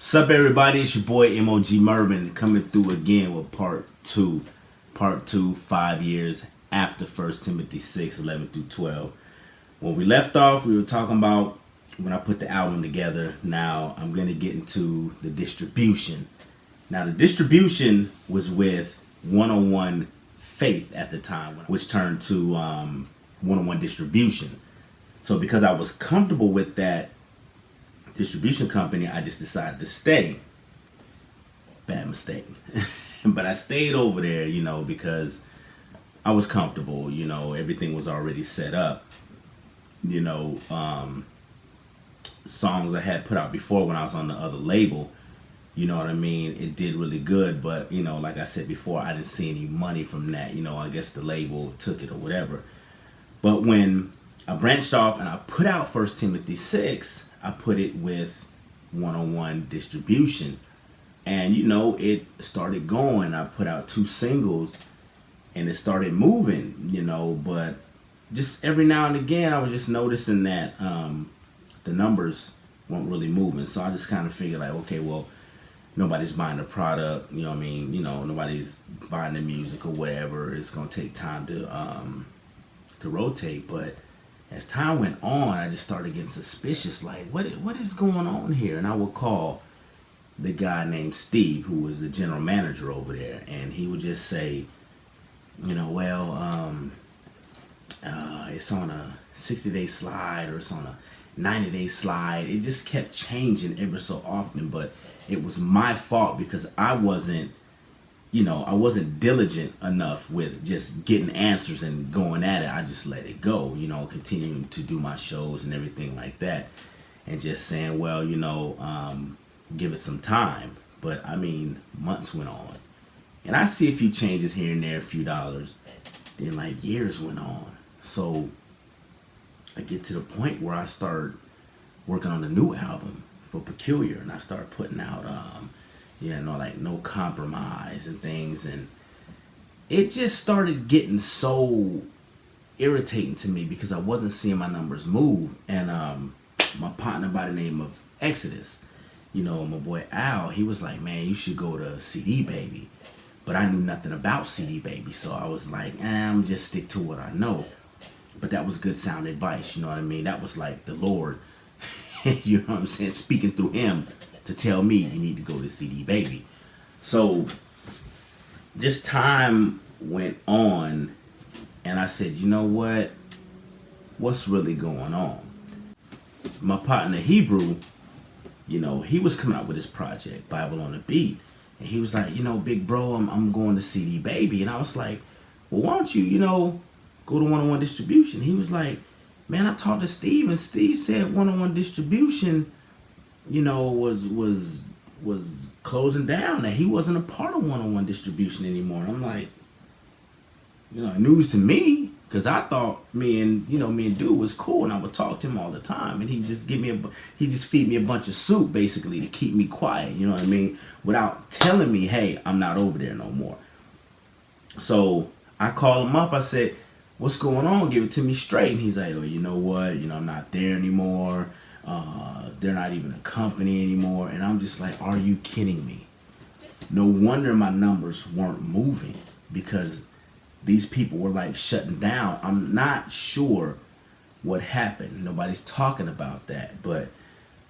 Sup everybody, it's your boy M.O.G Murvin coming through again with part two. Part two, 5 years after 1 Timothy 6, 11 through 12. When we left off, we were talking about when I put the album together. Now I'm going to get into the distribution. Now the distribution was with 101 Faith at the time, which turned to 101 Distribution. So because I was comfortable with that distribution company, I just decided to stay. Bad mistake. But I stayed over there, because I was comfortable, everything was already set up. Songs I had put out before when I was on the other label, you know what I mean? It did really good, but, like I said before, I didn't see any money from that. I guess the label took it or whatever. But when I branched off and I put out 1 Timothy 6, I put it with 101 Distribution. And, it started going. I put out 2 singles and it started moving, but just every now and again, I was just noticing that the numbers weren't really moving. So I just kind of figured like, okay, well, nobody's buying the product, nobody's buying the music or whatever. It's going to take time to rotate. But as time went on, I just started getting suspicious, like, what is going on here? And I would call the guy named Steve, who was the general manager over there, and he would just say, it's on a 60-day slide or it's on a 90-day slide. It just kept changing ever so often, but it was my fault because I wasn't diligent enough with just getting answers and going at it. I just let it go, continuing to do my shows and everything like that, and just saying, well, give it some time. But I mean, months went on, and I see a few changes here and there, a few dollars. Then like years went on, so I get to the point where I start working on a new album for Peculiar, and I start putting out like No Compromise and things, and it just started getting so irritating to me because I wasn't seeing my numbers move. And my partner by the name of Exodus, my boy Al, he was like, man, you should go to CD Baby. But I knew nothing about CD Baby, so I was like, I'm just stick to what I know. But that was good sound advice, you know what I mean? That was like the Lord, you know what I'm saying, speaking through him to tell me you need to go to CD Baby. So just time went on, and I said, you know what? What's really going on? My partner Hebrew, he was coming out with his project, Bible on the Beat. And he was like, big bro, I'm going to CD Baby. And I was like, well, why don't you, go to 101 Distribution? He was like, man, I talked to Steve, and Steve said 101 Distribution, was closing down, that he wasn't a part of 101 Distribution anymore. And I'm like, news to me, because I thought me and dude was cool, and I would talk to him all the time, and he just feed me a bunch of soup basically to keep me quiet, you know what I mean, without telling me, hey, I'm not over there no more. So I called him up. I said, what's going on? Give it to me straight. And he's like, oh, you know what? I'm not there anymore. They're not even a company anymore. And I'm just like, are you kidding me? No wonder my numbers weren't moving, because these people were like shutting down. I'm not sure what happened. Nobody's talking about that. But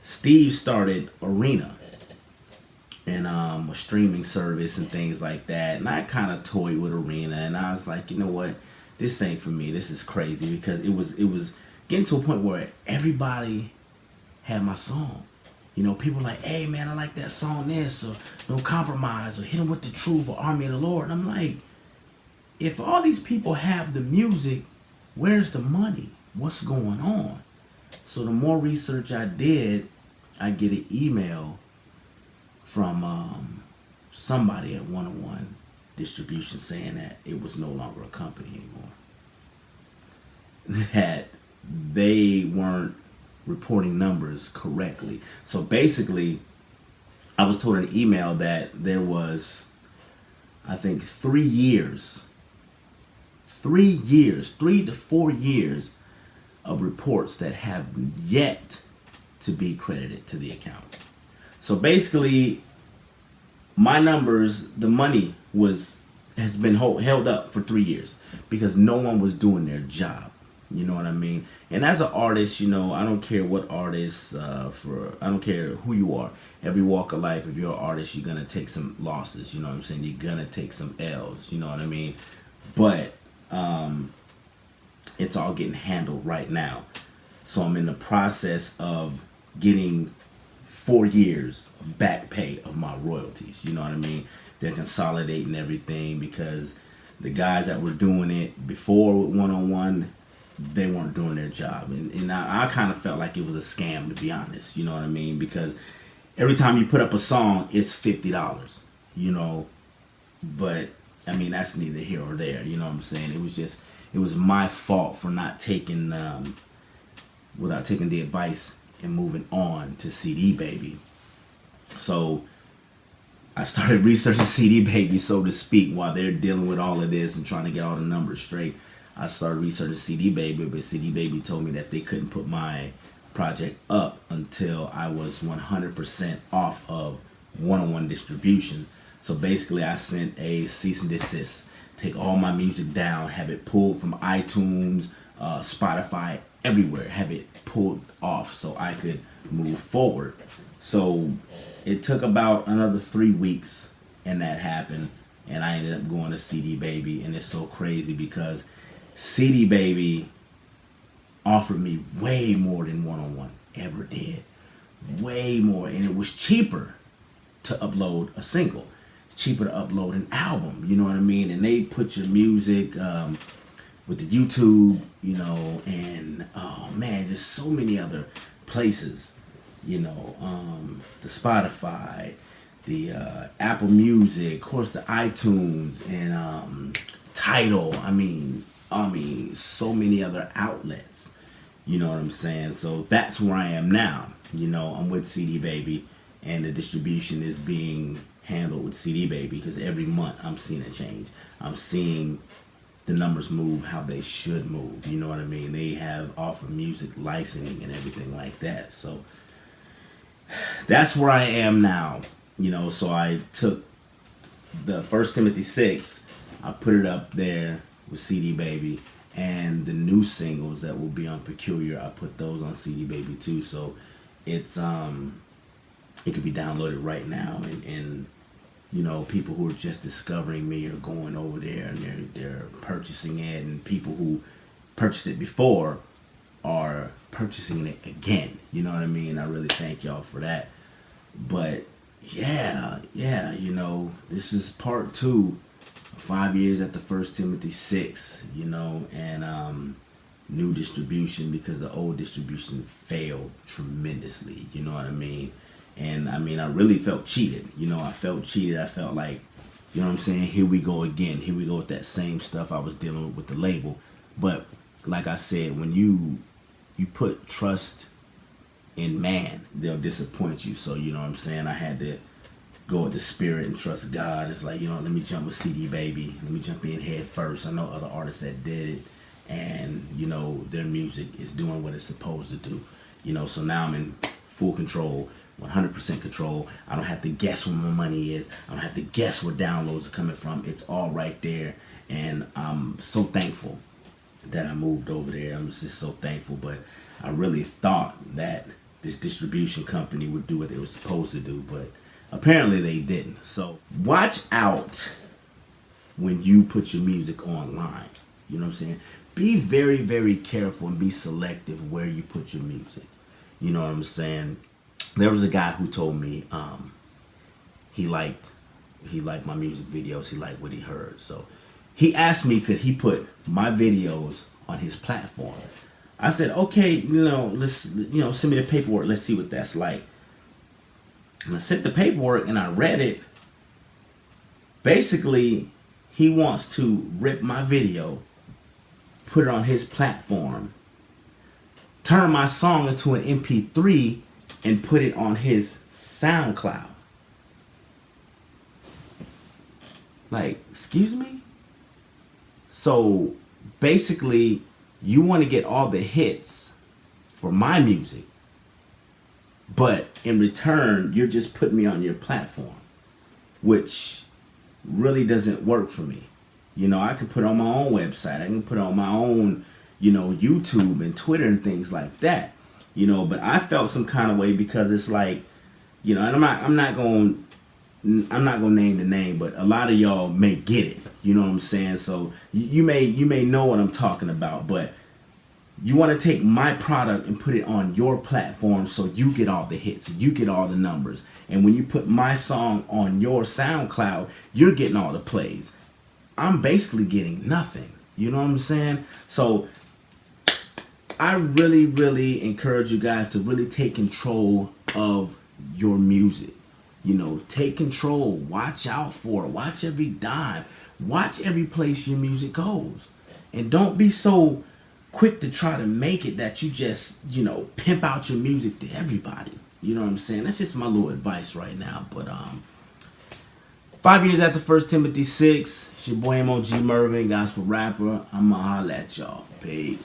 Steve started Arena and a streaming service and things like that. And I kind of toyed with Arena, and I was like, you know what? This ain't for me. This is crazy, because it was getting to a point where everybody had my song. People were like, hey man, I like that song, this, or No Compromise, or Hit 'Em With the Truth, or Army of the Lord. And I'm like, if all these people have the music, where's the money? What's going on? So the more research I did, I get an email from somebody at 101 Distribution saying that it was no longer a company anymore. That they weren't reporting numbers correctly. So basically, I was told in an email that there was, I think, 3 years, 3 to 4 years of reports that have yet to be credited to the account. So basically, my numbers, the money has been held up for 3 years because no one was doing their job. You know what I mean? And as an artist, you know, I don't care what artist I don't care who you are. Every walk of life, if you're an artist, you're gonna take some losses. You know what I'm saying? You're gonna take some L's. You know what I mean? But it's all getting handled right now. So I'm in the process of getting 4 years of back pay of my royalties. You know what I mean? They're consolidating everything because the guys that were doing it before with one-on-one, they weren't doing their job. And I kind of felt like it was a scam, to be honest. You know what I mean? Because every time you put up a song, it's $50, you know. But, I mean, that's neither here or there. You know what I'm saying? It was my fault for not taking, without taking the advice and moving on to CD Baby. So I started researching CD Baby, so to speak, while they're dealing with all of this and trying to get all the numbers straight. I started researching CD Baby, but CD Baby told me that they couldn't put my project up until I was 100% off of one-on-one distribution. So basically, I sent a cease and desist. Take all my music down, have it pulled from iTunes, Spotify, everywhere. Have it pulled off so I could move forward. So it took about another 3 weeks, and that happened. And I ended up going to CD Baby, and it's so crazy because CD Baby offered me way more than one-on-one ever did. Way more. And it was cheaper to upload a single. It's cheaper to upload an album. You know what I mean? And they put your music with the YouTube, you know, and oh man, just so many other places. You know, the Spotify, the Apple Music, of course the iTunes, and Tidal. I mean, so many other outlets. You know what I'm saying? So that's where I am now. You know, I'm with CD Baby, and the distribution is being handled with CD Baby because every month I'm seeing a change. I'm seeing the numbers move how they should move. You know what I mean? They have offered music licensing and everything like that. So that's where I am now. You know, so I took the First Timothy 6, I put it up there with CD Baby, and the new singles that will be on Peculiar, I put those on CD Baby too. So it's it could be downloaded right now, and you know, people who are just discovering me are going over there and they're purchasing it, and people who purchased it before are purchasing it again. You know what I mean? I really thank y'all for that. But yeah, you know, this is part 2 of 5 years at the First Timothy 6, you know, and new distribution because the old distribution failed tremendously. You know what I mean? And I mean, I really felt cheated. You know, I felt cheated. I felt like, you know what I'm saying? Here we go again. Here we go with that same stuff I was dealing with the label. But like I said, when you put trust in man, they'll disappoint you. So, you know what I'm saying? I had to go with the spirit and trust God. It's like, you know, let me jump with CD Baby. Let me jump in head first. I know other artists that did it, and, you know, their music is doing what it's supposed to do. You know, so now I'm in full control. 100% control. I don't have to guess where my money is. I don't have to guess where downloads are coming from. It's all right there. And I'm so thankful that I moved over there. I'm just so thankful. But I really thought that this distribution company would do what they were supposed to do. But apparently they didn't. So watch out when you put your music online. You know what I'm saying? Be very, very careful and be selective where you put your music. You know what I'm saying? There was a guy who told me he liked my music videos. He liked what he heard. So he asked me, could he put my videos on his platform? I said, okay, you know, let's, you know, send me the paperwork. Let's see what that's like. And I sent the paperwork and I read it. Basically, he wants to rip my video, put it on his platform, turn my song into an MP3, and put it on his SoundCloud. Like, excuse me? So basically, you want to get all the hits for my music, but in return, you're just putting me on your platform, which really doesn't work for me. You know, I could put it on my own website. I can put it on my own, YouTube and Twitter and things like that. But I felt some kind of way because it's like, and I'm not gonna name the name, but a lot of y'all may get it. You know what I'm saying? So you may know what I'm talking about, but you want to take my product and put it on your platform so you get all the hits, you get all the numbers. And when you put my song on your SoundCloud, you're getting all the plays. I'm basically getting nothing. You know what I'm saying? So I really, really encourage you guys to really take control of your music. Take control. Watch out for it. Watch every dime. Watch every place your music goes. And don't be so quick to try to make it that you just, pimp out your music to everybody. You know what I'm saying? That's just my little advice right now. But 5 years after 1 Timothy 6, it's your boy M.O.G. Murvin, gospel rapper. I'ma holla at y'all. Peace.